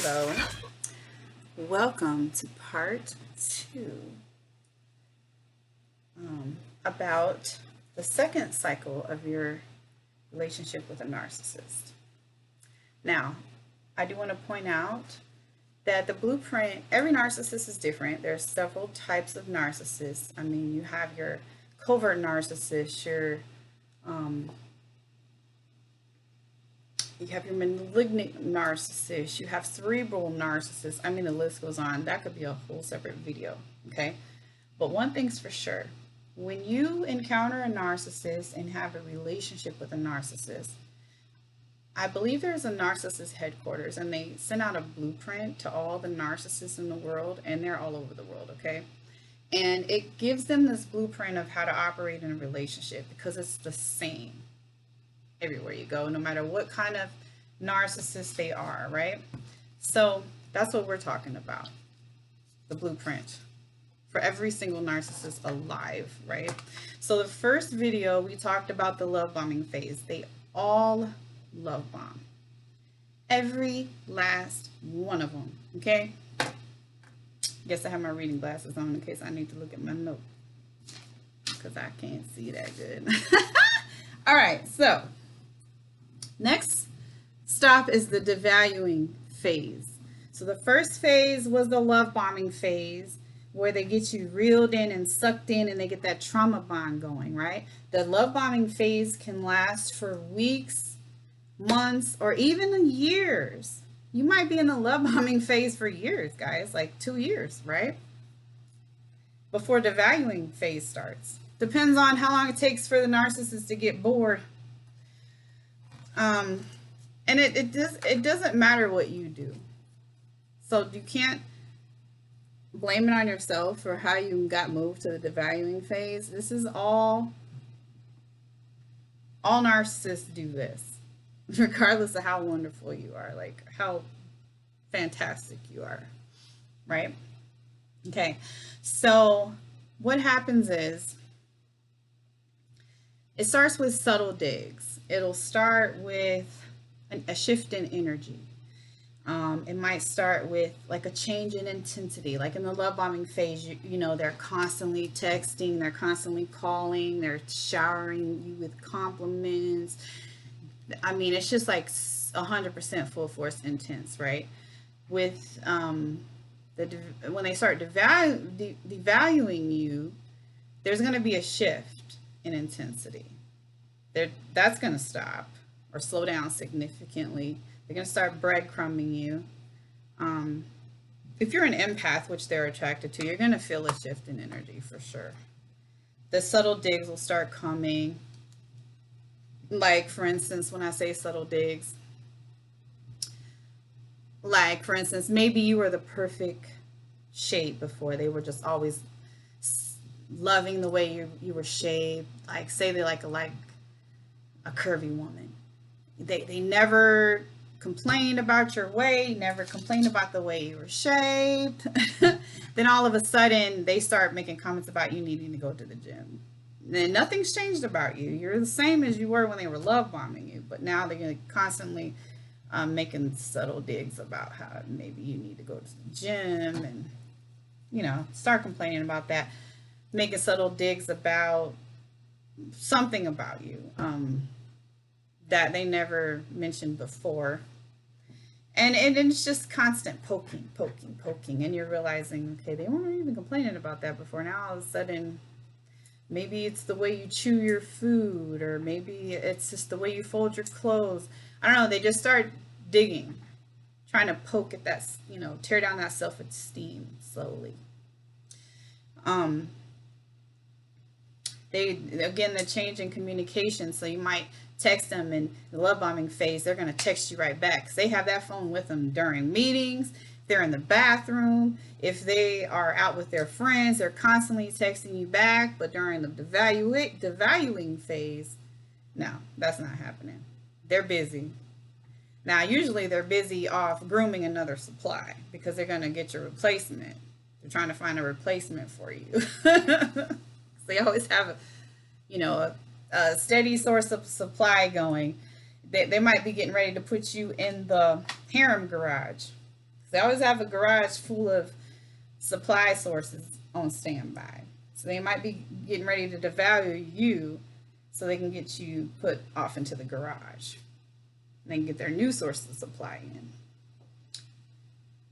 Hello, welcome to part two about the second cycle of your relationship with a narcissist. Now, I do want to point out that the blueprint, every narcissist is different. There's several types of narcissists. I mean, you have your covert narcissist, um, you have your malignant narcissist, you have cerebral narcissists. I mean, the list goes on. That could be a whole separate video, okay? But one thing's for sure, when you encounter a narcissist and have a relationship with a narcissist, I believe there's a narcissist headquarters and they send out a blueprint to all the narcissists in the world, and they're all over the world, okay? And it gives them this blueprint of how to operate in a relationship because it's the same everywhere you go, no matter what kind of narcissist they are, right? So that's what we're talking about, the blueprint for every single narcissist alive, right? So the first video, we talked about the love bombing phase. They all love bomb. Every last one of them, okay? Guess I have my reading glasses on in case I need to look at my note because I can't see that good. All right, so next stop is the devaluing phase. So the first phase was the love bombing phase, where they get you reeled in and sucked in and they get that trauma bond going, right? The love bombing phase can last for weeks, months, or even years. You might be in the love bombing phase for years, guys, like 2 years, right? Before the devaluing phase starts. Depends on how long it takes for the narcissist to get bored. And it doesn't matter what you do. So you can't blame it on yourself for how you got moved to the devaluing phase. This is all narcissists do this, regardless of how wonderful you are, like how fantastic you are, right? Okay, so what happens is it starts with subtle digs. It'll start with a shift in energy. It might start with like a change in intensity. Like in the love bombing phase, you know, they're constantly texting, they're constantly calling, they're showering you with compliments. I mean, it's just like 100% full force intense, right? With when they start devaluing you, there's going to be a shift in intensity. That's going to stop or slow down significantly. They're going to start breadcrumbing you. If you're an empath, which they're attracted to, you're going to feel a shift in energy for sure. The subtle digs will start coming. Like, for instance, when I say subtle digs, like, for instance, maybe you were the perfect shape before. They were just always loving the way you were shaped. Like, say they like a curvy woman. They never complained about your weight, never complained about the way you were shaped. Then all of a sudden, they start making comments about you needing to go to the gym. Then nothing's changed about you. You're the same as you were when they were love bombing you, but now they're going to constantly making subtle digs about how maybe you need to go to the gym and, you know, start complaining about that. Making subtle digs about something about you that they never mentioned before. And it's just constant poking. And you're realizing, okay, they weren't even complaining about that before. Now all of a sudden, maybe it's the way you chew your food, or maybe it's just the way you fold your clothes. I don't know. They just start digging, trying to poke at that, you know, tear down that self-esteem slowly. The change in communication. So you might text them in the love bombing phase. They're going to text you right back because they have that phone with them during meetings. They're in the bathroom. If they are out with their friends, they're constantly texting you back. But during the devaluing phase, no, that's not happening. They're busy. Now, usually they're busy off grooming another supply because they're going to get your replacement. They're trying to find a replacement for you. They always have a steady source of supply going. They might be getting ready to put you in the harem garage. They always have a garage full of supply sources on standby. So they might be getting ready to devalue you so they can get you put off into the garage. And they can get their new source of supply in.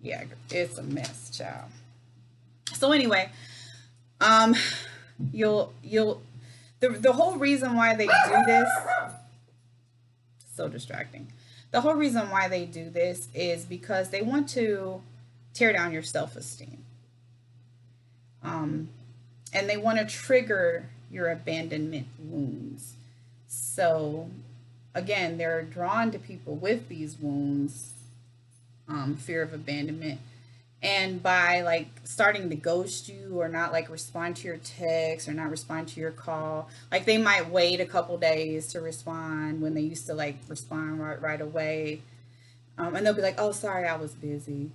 Yeah, it's a mess, child. So anyway, the whole reason why they do this, so distracting. The whole reason why they do this is because they want to tear down your self-esteem. And they want to trigger your abandonment wounds. So again, they're drawn to people with these wounds, fear of abandonment. And by like starting to ghost you or not like respond to your text or not respond to your call, like they might wait a couple days to respond when they used to like respond right away. And they'll be like, oh, sorry, I was busy.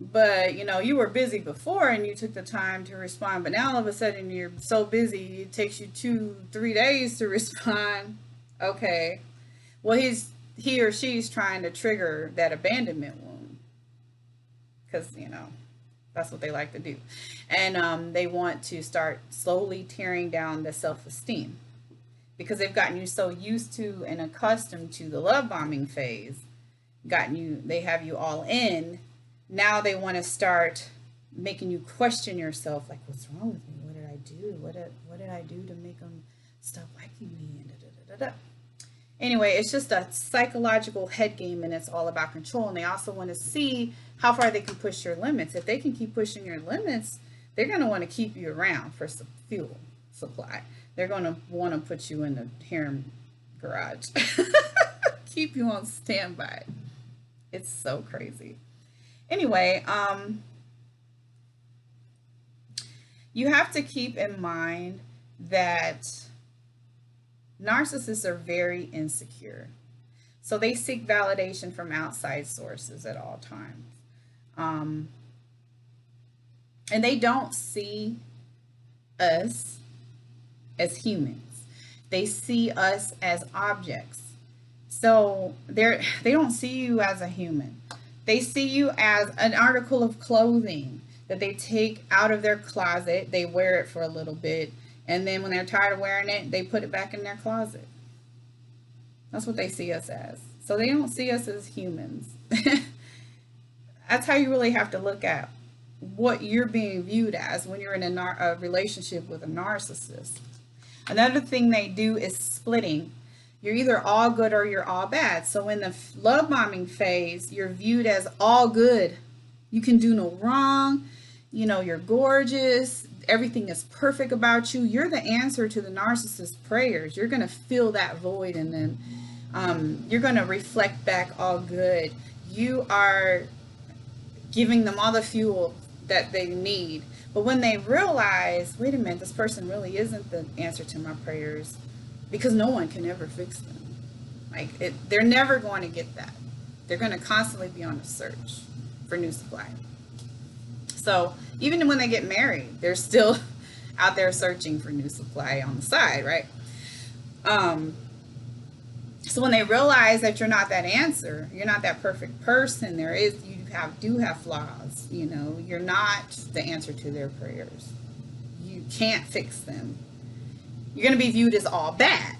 But you know, you were busy before and you took the time to respond, but now all of a sudden you're so busy it takes you 2-3 days to respond. Okay, well, he or she's trying to trigger that abandonment wound, because you know that's what they like to do. And they want to start slowly tearing down the self-esteem, because they've gotten you so used to and accustomed to the love bombing phase, they have you all in. Now they want to start making you question yourself, like, what's wrong with me? What did I do? What did I do to make them stop liking me? And da, da, da, da. Anyway, it's just a psychological head game, and it's all about control. And they also want to see how far they can push your limits. If they can keep pushing your limits, they're going to want to keep you around for some fuel supply. They're going to want to put you in the harem garage, keep you on standby. It's so crazy. Anyway, you have to keep in mind that narcissists are very insecure. So they seek validation from outside sources at all times. And they don't see us as humans. They see us as objects. So they don't see you as a human. They see you as an article of clothing that they take out of their closet. They wear it for a little bit. And then when they're tired of wearing it, they put it back in their closet. That's what they see us as. So they don't see us as humans. That's how you really have to look at what you're being viewed as when you're in a relationship with a narcissist. Another thing they do is splitting. You're either all good or you're all bad. So in the love bombing phase, you're viewed as all good. You can do no wrong. You know, you're gorgeous. Everything is perfect about you. You're the answer to the narcissist's prayers. You're going to fill that void in them. You're going to reflect back all good. You are giving them all the fuel that they need. But when they realize, wait a minute, this person really isn't the answer to my prayers, because no one can ever fix them. They're never going to get that. They're going to constantly be on a search for new supply. So even when they get married, they're still out there searching for new supply on the side, right? So when they realize that you're not that answer, you're not that perfect person, you do have flaws. You know, you're not the answer to their prayers. You can't fix them. You're going to be viewed as all bad.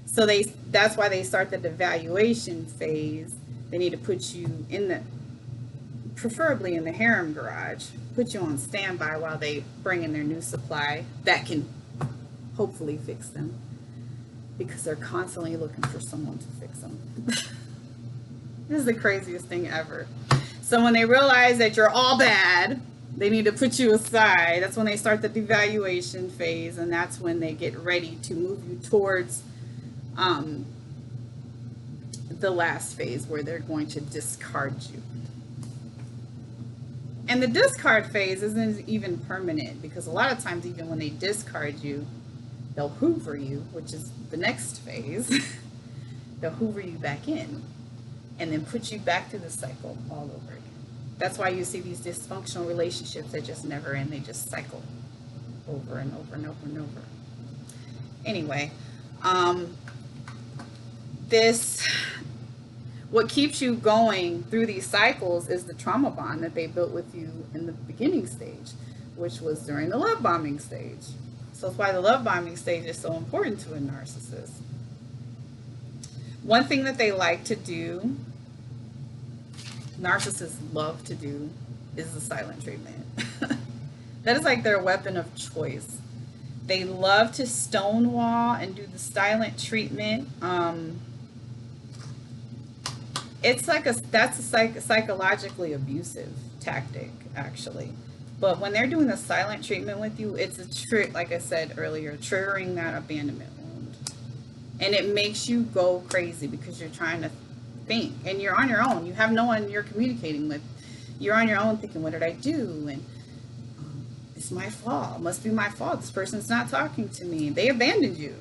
So that's why they start the devaluation phase. They need to put you preferably in the harem garage, put you on standby while they bring in their new supply that can hopefully fix them, because they're constantly looking for someone to fix them. This is the craziest thing ever. So when they realize that you're all bad, they need to put you aside. That's when they start the devaluation phase, and that's when they get ready to move you towards the last phase, where they're going to discard you. And the discard phase isn't even permanent, because a lot of times, even when they discard you, they'll hoover you, which is the next phase. They'll hoover you back in and then put you back through the cycle all over again. That's why you see these dysfunctional relationships that just never end. They just cycle over and over and over and over. Anyway, What keeps you going through these cycles is the trauma bond that they built with you in the beginning stage, which was during the love bombing stage. So that's why the love bombing stage is so important to a narcissist. One thing that they like to do, narcissists love to do, is the silent treatment. That is like their weapon of choice. They love to stonewall and do the silent treatment. It's like that's a psychologically abusive tactic, actually. But when they're doing the silent treatment with you, it's a trick, like I said earlier, triggering that abandonment wound. And it makes you go crazy because you're trying to think and you're on your own. You have no one you're communicating with. You're on your own thinking, what did I do? And it's my fault. It must be my fault. This person's not talking to me. They abandoned you.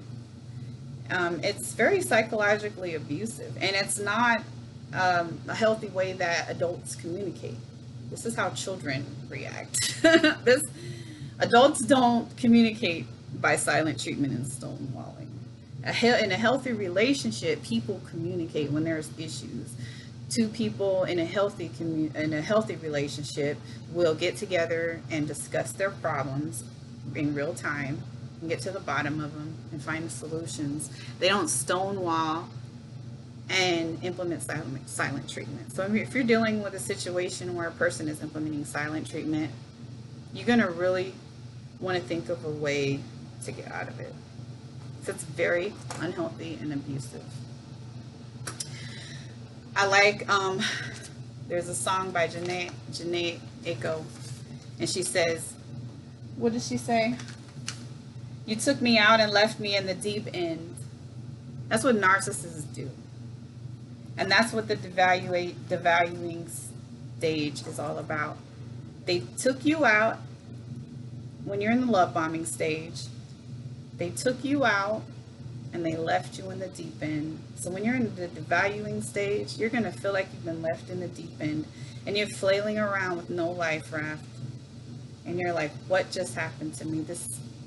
It's very psychologically abusive, and it's not a healthy way that adults communicate. This is how children react. Adults don't communicate by silent treatment and stonewalling. In a healthy relationship, people communicate when there's issues. Two people in a healthy relationship will get together and discuss their problems in real time and get to the bottom of them and find the solutions. They don't stonewall and implement silent treatment. So if you're dealing with a situation where a person is implementing silent treatment, you're going to really want to think of a way to get out of it. So it's very unhealthy and abusive. I like, there's a song by Janae Aiko, and she says, what does she say? You took me out and left me in the deep end. That's what narcissists do. And that's what the devaluing stage is all about. They took you out when you're in the love bombing stage. They took you out and they left you in the deep end. So when you're in the devaluing stage, you're going to feel like you've been left in the deep end and you're flailing around with no life raft. And you're like, what just happened to me?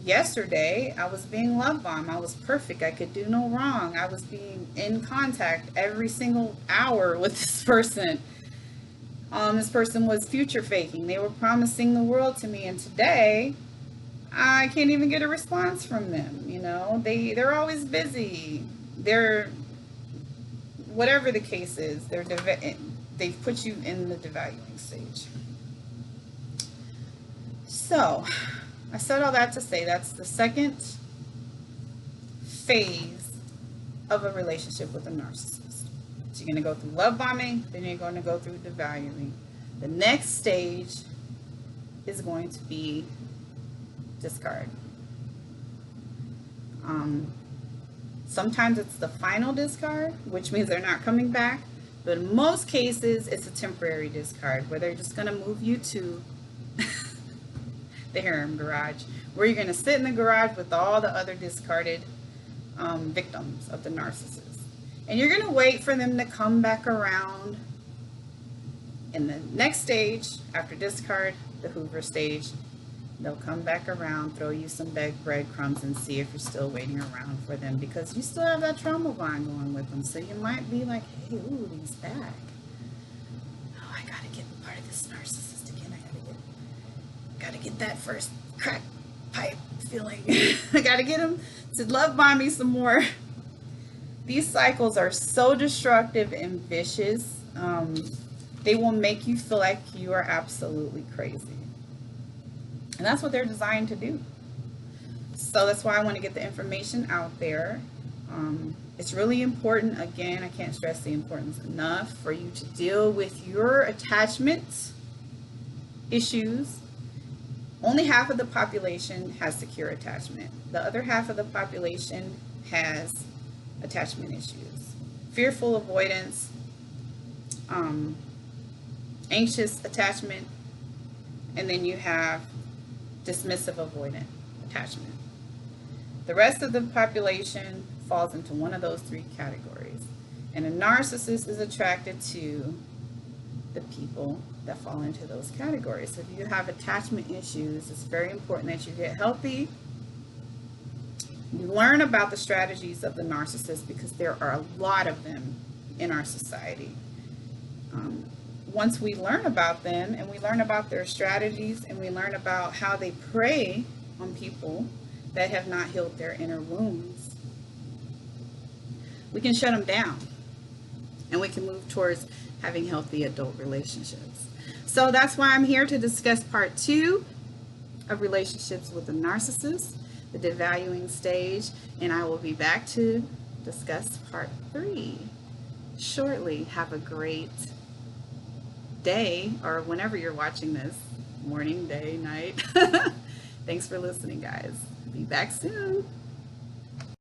Yesterday, I was being love bombed. I was perfect. I could do no wrong. I was being in contact every single hour with this person. This person was future faking. They were promising the world to me. And today, I can't even get a response from them. You know, they're always busy. They're, whatever the case is, they've put you in the devaluing stage. So, I said all that to say that's the second phase of a relationship with a narcissist. So you're going to go through love bombing, then you're going to go through devaluing. The next stage is going to be discard. Sometimes it's the final discard, which means they're not coming back. But in most cases, it's a temporary discard where they're just going to move you to the harem garage, where you're going to sit in the garage with all the other discarded victims of the narcissist. And you're going to wait for them to come back around in the next stage, after discard, the Hoover stage. They'll come back around, throw you some breadcrumbs, and see if you're still waiting around for them, because you still have that trauma bond going with them. So you might be like, hey, ooh, he's back. Oh, I got to get part of this narcissist again. I gotta get that first crack pipe feeling. I gotta get him to love bomb me some more. These cycles are so destructive and vicious. They will make you feel like you are absolutely crazy. And that's what they're designed to do. So that's why I want to get the information out there. It's really important. Again, I can't stress the importance enough for you to deal with your attachment issues. Only half of the population has secure attachment. The other half of the population has attachment issues. Fearful avoidance, anxious attachment, and then you have dismissive avoidant attachment. The rest of the population falls into one of those three categories. And a narcissist is attracted to the people that fall into those categories. So if you have attachment issues, it's very important that you get healthy. You learn about the strategies of the narcissist, because there are a lot of them in our society. Once we learn about them and we learn about their strategies and we learn about how they prey on people that have not healed their inner wounds, we can shut them down and we can move towards having healthy adult relationships. So that's why I'm here to discuss part 2 of relationships with a narcissist, the devaluing stage, and I will be back to discuss part 3 shortly. Have a great day, or whenever you're watching this, morning, day, night. Thanks for listening, guys. Be back soon.